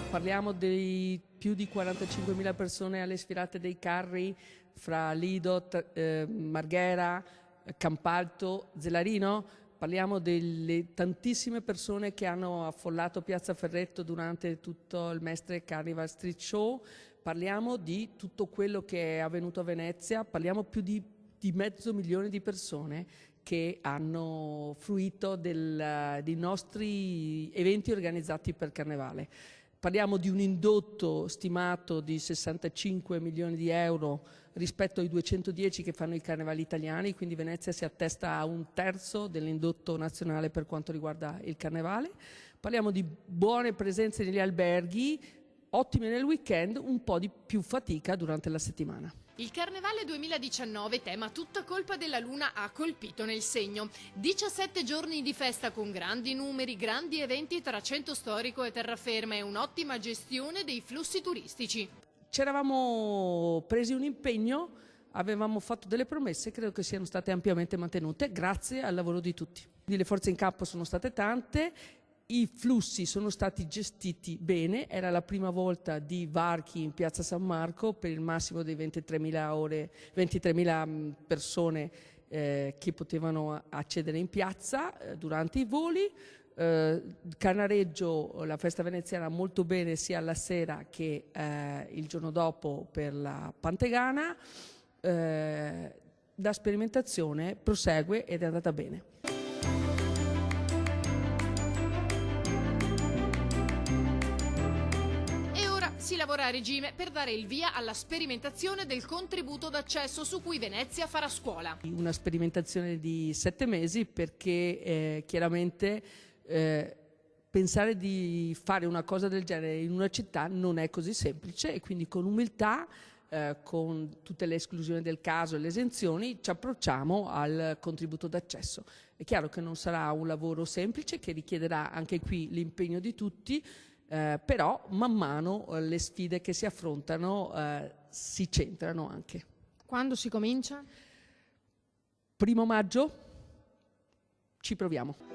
Parliamo di più di 45.000 persone alle sfilate dei carri fra Lido, Marghera, Campalto, Zelarino. Parliamo delle tantissime persone che hanno affollato Piazza Ferretto durante tutto il Mestre Carnival Street Show. Parliamo di tutto quello che è avvenuto a Venezia. Parliamo più di 500.000 di persone che hanno fruito dei nostri eventi organizzati per Carnevale. Parliamo di un indotto stimato di 65 milioni di euro rispetto ai 210 che fanno i carnevali italiani, quindi Venezia si attesta a un terzo dell'indotto nazionale per quanto riguarda il carnevale. Parliamo di buone presenze negli alberghi, ottime nel weekend, un po' di più fatica durante la settimana. Il Carnevale 2019, tema tutta colpa della Luna, ha colpito nel segno. 17 giorni di festa con grandi numeri, grandi eventi tra centro storico e terraferma e un'ottima gestione dei flussi turistici. Ci eravamo presi un impegno, avevamo fatto delle promesse, credo che siano state ampiamente mantenute grazie al lavoro di tutti. Le forze in campo sono state tante. I flussi sono stati gestiti bene, era la prima volta di varchi in Piazza San Marco per il massimo dei 23.000 persone che potevano accedere in piazza durante i voli. Carnareggio, la festa veneziana molto bene sia alla sera che il giorno dopo per la Pantegana. La sperimentazione prosegue ed è andata bene. Si lavora a regime per dare il via alla sperimentazione del contributo d'accesso su cui Venezia farà scuola. Una sperimentazione di 7 mesi perché chiaramente pensare di fare una cosa del genere in una città non è così semplice e quindi con umiltà, con tutte le esclusioni del caso e le esenzioni, ci approcciamo al contributo d'accesso. È chiaro che non sarà un lavoro semplice, che richiederà anche qui l'impegno di tutti, però man mano le sfide che si affrontano si centrano anche. Quando si comincia? 1° maggio ci proviamo.